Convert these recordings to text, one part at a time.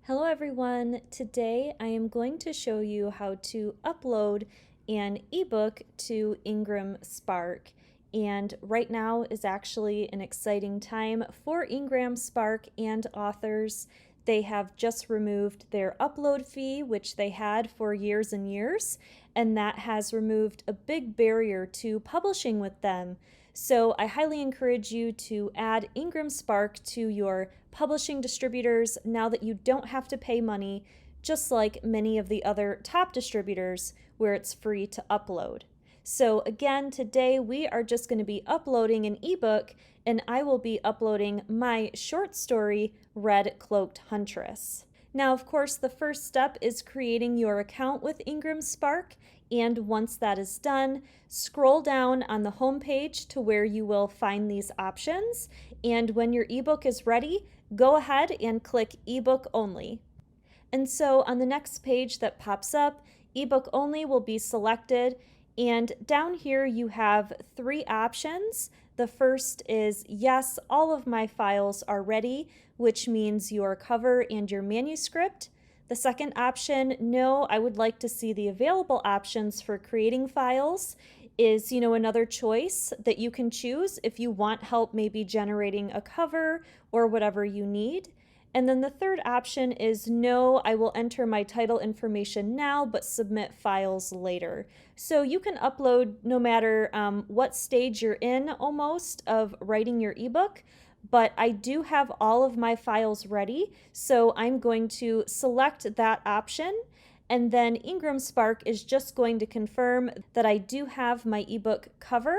Hello everyone! Today I am going to show you how to upload an ebook to IngramSpark. And right now is actually an exciting time for IngramSpark and authors. They have just removed their upload fee, which they had for years and years, and that has removed a big barrier to publishing with them. So I highly encourage you to add IngramSpark to your publishing distributors now that you don't have to pay money, just like many of the other top distributors where it's free to upload. So again, today we are just going to be uploading an ebook, and I will be uploading my short story, Red Cloaked Huntress. Now, of course, the first step is creating your account with IngramSpark, and once that is done, scroll down on the home page to where you will find these options, and when your ebook is ready, go ahead and click ebook only. And so on the next page that pops up, ebook only will be selected, and down here you have three options. The first is yes, all of my files are ready, which means your cover and your manuscript. The second option, no, I would like to see the available options for creating files, is another choice that you can choose if you want help maybe generating a cover or whatever you need. And then the third option is no, I will enter my title information now but submit files later. So you can upload no matter what stage you're in almost of writing your ebook, but I do have all of my files ready, so I'm going to select that option, and then IngramSpark is just going to confirm that I do have my ebook cover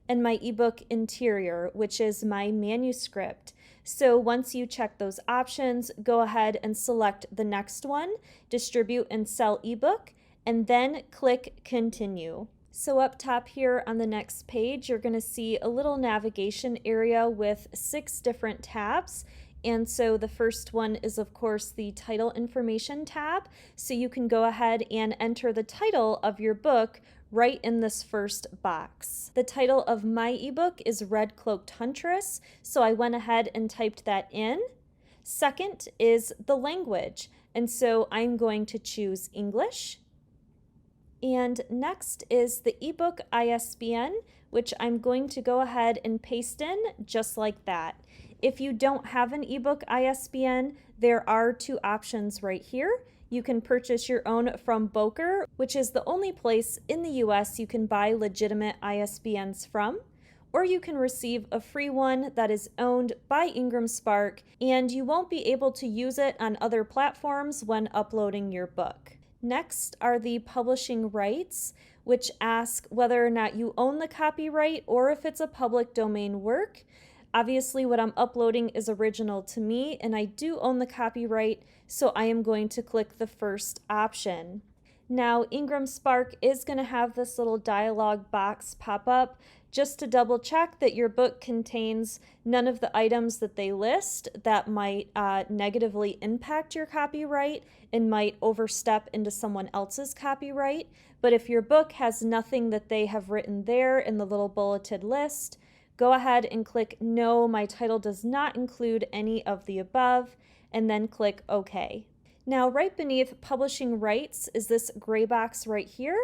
and my ebook interior, which is my manuscript. So once you check those options, go ahead and select the next one, distribute and sell ebook, and then click continue. So up top here on the next page, you're going to see a little navigation area with 6 different tabs. And so the first one is, of course, the title information tab. So you can go ahead and enter the title of your book right in this first box. The title of my ebook is Red Cloaked Huntress, so I went ahead and typed that in. Second is the language, and so I'm going to choose English. And next is the ebook ISBN, which I'm going to go ahead and paste in just like that. If you don't have an ebook ISBN, there are 2 options right here. You can purchase your own from Boker, which is the only place in the US you can buy legitimate ISBNs from, or you can receive a free one that is owned by IngramSpark, and you won't be able to use it on other platforms when uploading your book. Next are the publishing rights, which ask whether or not you own the copyright or if it's a public domain work. Obviously, what I'm uploading is original to me, and I do own the copyright, so I am going to click the first option. Now, IngramSpark is going to have this little dialog box pop up just to double check that your book contains none of the items that they list that might negatively impact your copyright and might overstep into someone else's copyright. But if your book has nothing that they have written there in the little bulleted list, go ahead and click no, my title does not include any of the above, and then click OK. Now, right beneath publishing rights is this gray box right here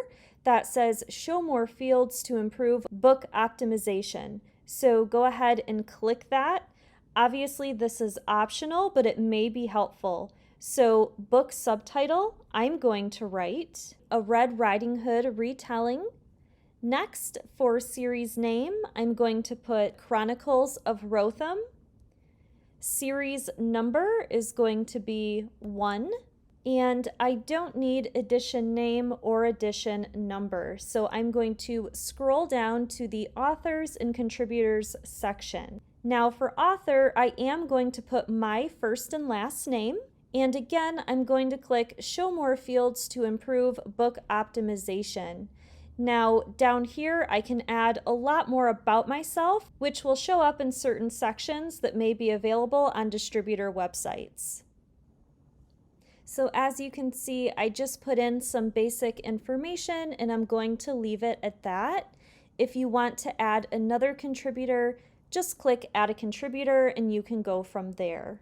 that says show more fields to improve book optimization. So go ahead and click that. Obviously, this is optional, but it may be helpful. So book subtitle, I'm going to write A Red Riding Hood Retelling. Next, for series name, I'm going to put Chronicles of Rotham. Series number is going to be 1. And I don't need edition name or edition number, so I'm going to scroll down to the authors and contributors section. Now for author, I am going to put my first and last name. And again, I'm going to click show more fields to improve book optimization. Now down here I can add a lot more about myself, which will show up in certain sections that may be available on distributor websites. So as you can see, I just put in some basic information and I'm going to leave it at that. If you want to add another contributor, just click add a contributor and you can go from there.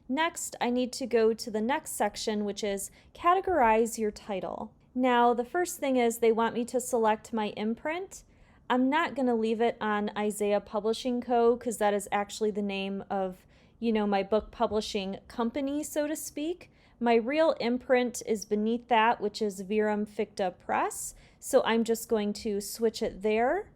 Next, I need to go to the next section, which is categorize your title. Now, the first thing is they want me to select my imprint. I'm not going to leave it on Isaiah Publishing Co. because that is actually the name of, my book publishing company, so to speak. My real imprint is beneath that, which is Virum Ficta Press. So I'm just going to switch it there.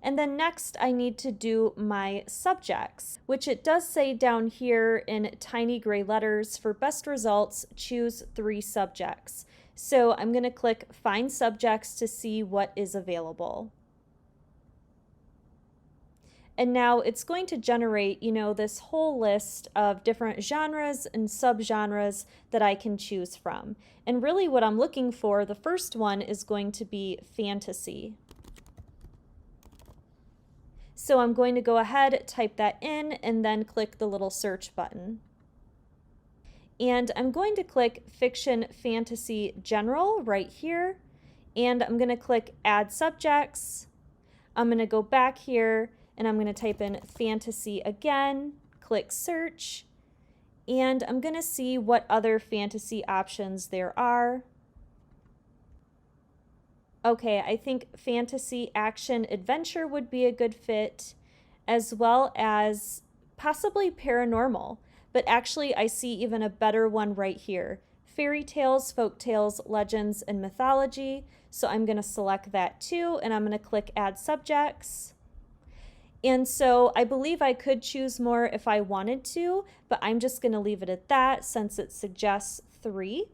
And then next I need to do my subjects, which it does say down here in tiny gray letters, for best results, choose 3 subjects. So I'm going to click Find Subjects to see what is available. And now it's going to generate, this whole list of different genres and subgenres that I can choose from. And really what I'm looking for, the first one is going to be fantasy. So I'm going to go ahead, type that in, and then click the little search button. And I'm going to click Fiction Fantasy General right here. And I'm going to click Add Subjects. I'm going to go back here and I'm going to type in fantasy again, click search, and I'm going to see what other fantasy options there are. Okay, I think fantasy action adventure would be a good fit, as well as possibly paranormal, but actually I see even a better one right here. Fairy tales, folk tales, legends, and mythology. So I'm going to select that too, and I'm going to click Add Subjects. And so I believe I could choose more if I wanted to, but I'm just going to leave it at that since it suggests 3.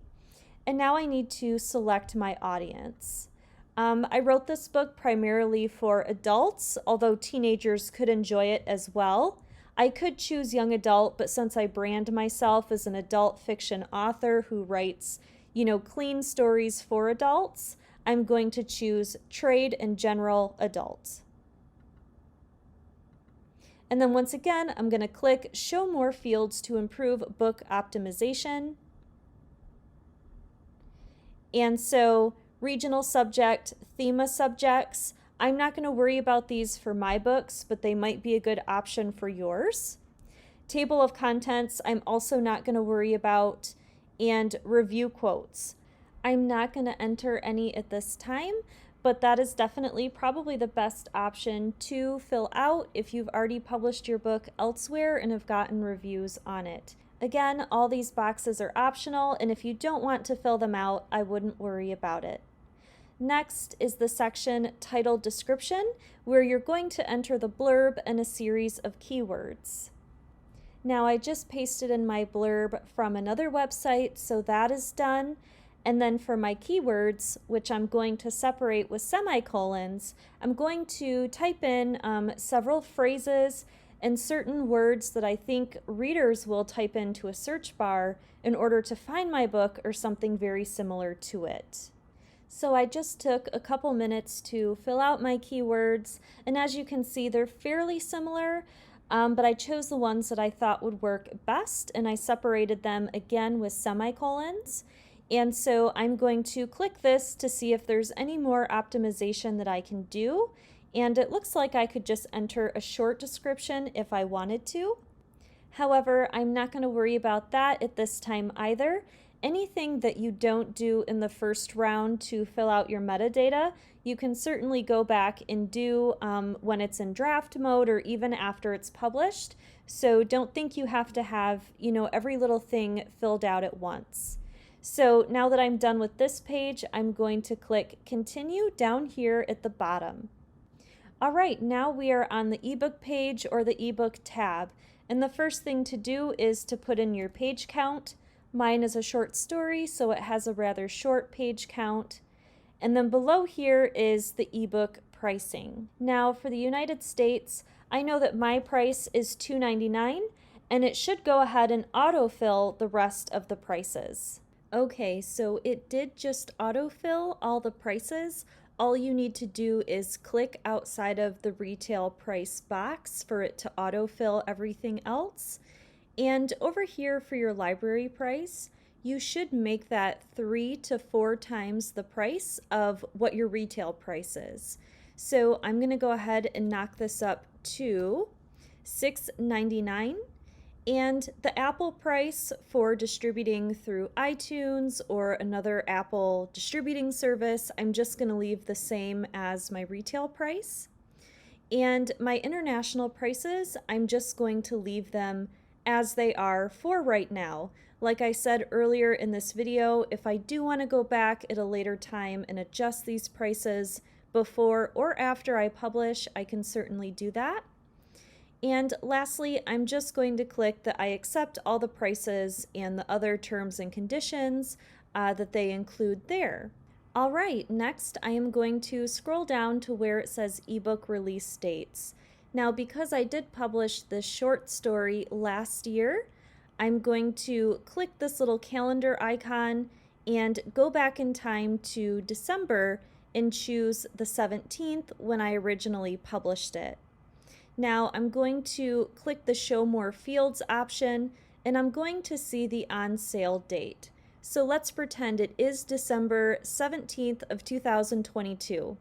And now I need to select my audience. I wrote this book primarily for adults, although teenagers could enjoy it as well. I could choose young adult, but since I brand myself as an adult fiction author who writes, clean stories for adults, I'm going to choose trade and general adult. And then once again, I'm going to click Show More Fields to improve book optimization. And so regional subject, thema subjects, I'm not going to worry about these for my books, but they might be a good option for yours. Table of contents, I'm also not going to worry about. And review quotes. I'm not going to enter any at this time, but that is definitely probably the best option to fill out if you've already published your book elsewhere and have gotten reviews on it. Again, all these boxes are optional, and if you don't want to fill them out, I wouldn't worry about it. Next is the section Title Description, where you're going to enter the blurb and a series of keywords. Now I just pasted in my blurb from another website, so that is done. And then for my keywords, which I'm going to separate with semicolons, I'm going to type in several phrases and certain words that I think readers will type into a search bar in order to find my book or something very similar to it. So I just took a couple minutes to fill out my keywords, and as you can see, they're fairly similar, but I chose the ones that I thought would work best, and I separated them again with semicolons. And so I'm going to click this to see if there's any more optimization that I can do. And it looks like I could just enter a short description if I wanted to. However, I'm not going to worry about that at this time either. Anything that you don't do in the first round to fill out your metadata, you can certainly go back and do when it's in draft mode or even after it's published. So don't think you have to have, every little thing filled out at once. So now that I'm done with this page, I'm going to click Continue down here at the bottom. All right, now we are on the ebook page or the ebook tab. And the first thing to do is to put in your page count. Mine is a short story, so it has a rather short page count. And then below here is the ebook pricing. Now for the United States, I know that my price is $2.99, and it should go ahead and autofill the rest of the prices. Okay, so it did just autofill all the prices. All you need to do is click outside of the retail price box for it to autofill everything else. And over here for your library price, you should make that 3 to 4 times the price of what your retail price is. So I'm going to go ahead and knock this up to $6.99. And the Apple price for distributing through iTunes or another Apple distributing service, I'm just going to leave the same as my retail price. And my international prices, I'm just going to leave them as they are for right now. Like I said earlier in this video, if I do want to go back at a later time and adjust these prices before or after I publish, I can certainly do that. And lastly, I'm just going to click that I accept all the prices and the other terms and conditions that they include there. All right, next I am going to scroll down to where it says ebook release dates. Now, because I did publish this short story last year, I'm going to click this little calendar icon and go back in time to December and choose the 17th when I originally published it. Now I'm going to click the Show More Fields option, and I'm going to see the on sale date. So let's pretend it is December 17th of 2022.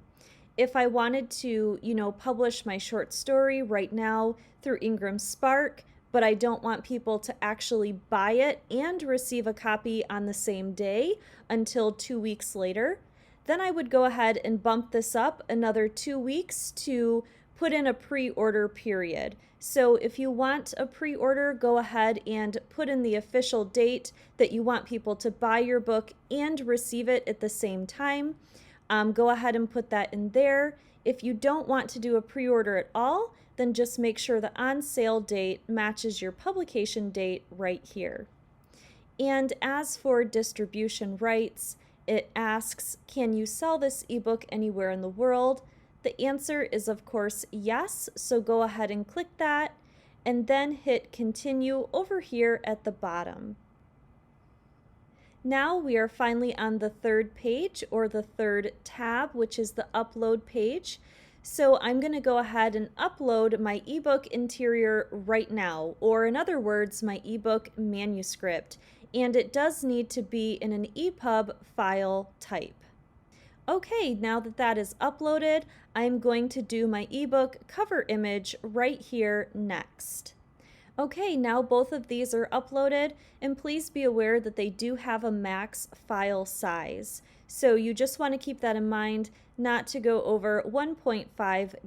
If I wanted to, publish my short story right now through IngramSpark, but I don't want people to actually buy it and receive a copy on the same day until 2 weeks later, then I would go ahead and bump this up another 2 weeks to put in a pre-order period. So if you want a pre-order, go ahead and put in the official date that you want people to buy your book and receive it at the same time. Go ahead and put that in there. If you don't want to do a pre-order at all, then just make sure the on sale date matches your publication date right here. And as for distribution rights, it asks, can you sell this ebook anywhere in the world? The answer is of course yes, so go ahead and click that and then hit continue over here at the bottom. Now we are finally on the third page, or the third tab, which is the upload page. So I'm going to go ahead and upload my ebook interior right now, or in other words, my ebook manuscript. And it does need to be in an EPUB file type. Okay, now that that is uploaded, I'm going to do my ebook cover image right here next. Okay, now both of these are uploaded, and please be aware that they do have a max file size. So you just want to keep that in mind, not to go over 1.5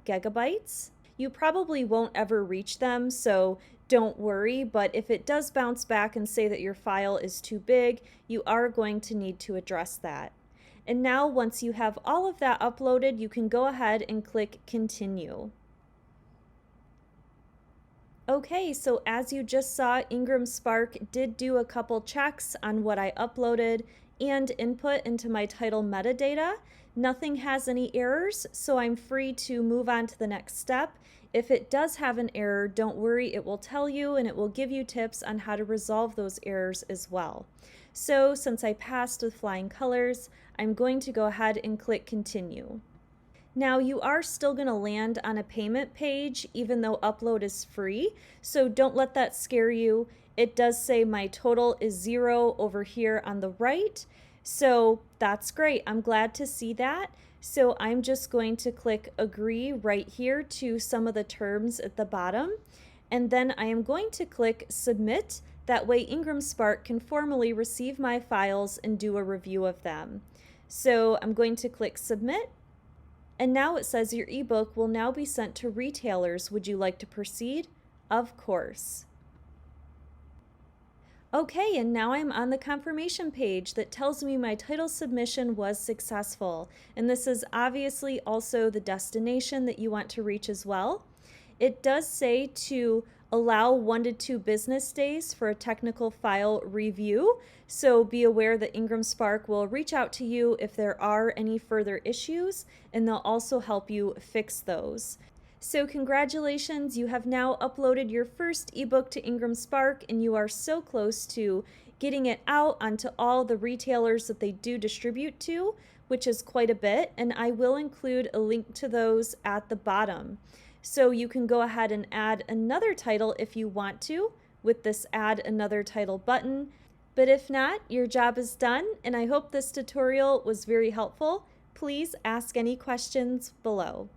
gigabytes. You probably won't ever reach them, so don't worry, but if it does bounce back and say that your file is too big, you are going to need to address that. And now once you have all of that uploaded, you can go ahead and click continue. Okay, so as you just saw, IngramSpark did do a couple checks on what I uploaded and input into my title metadata. Nothing has any errors, so I'm free to move on to the next step. If it does have an error, don't worry, it will tell you and it will give you tips on how to resolve those errors as well. So since I passed with flying colors, I'm going to go ahead and click continue. Now you are still going to land on a payment page even though upload is free, so don't let that scare you. It does say my total is 0 over here on the right, so that's great. I'm glad to see that. So I'm just going to click agree right here to some of the terms at the bottom, and then I am going to click submit. That way IngramSpark can formally receive my files and do a review of them. So I'm going to click submit, and now it says your ebook will now be sent to retailers. Would you like to proceed? Of course. Okay, and now I'm on the confirmation page that tells me my title submission was successful. And this is obviously also the destination that you want to reach as well. It does say to allow 1 to 2 business days for a technical file review, so be aware that IngramSpark will reach out to you if there are any further issues, and they'll also help you fix those. So congratulations, you have now uploaded your first ebook to IngramSpark, and you are so close to getting it out onto all the retailers that they do distribute to, which is quite a bit, and I will include a link to those at the bottom. So you can go ahead and add another title if you want to with this add another title button. But if not, your job is done, and I hope this tutorial was very helpful. Please ask any questions below.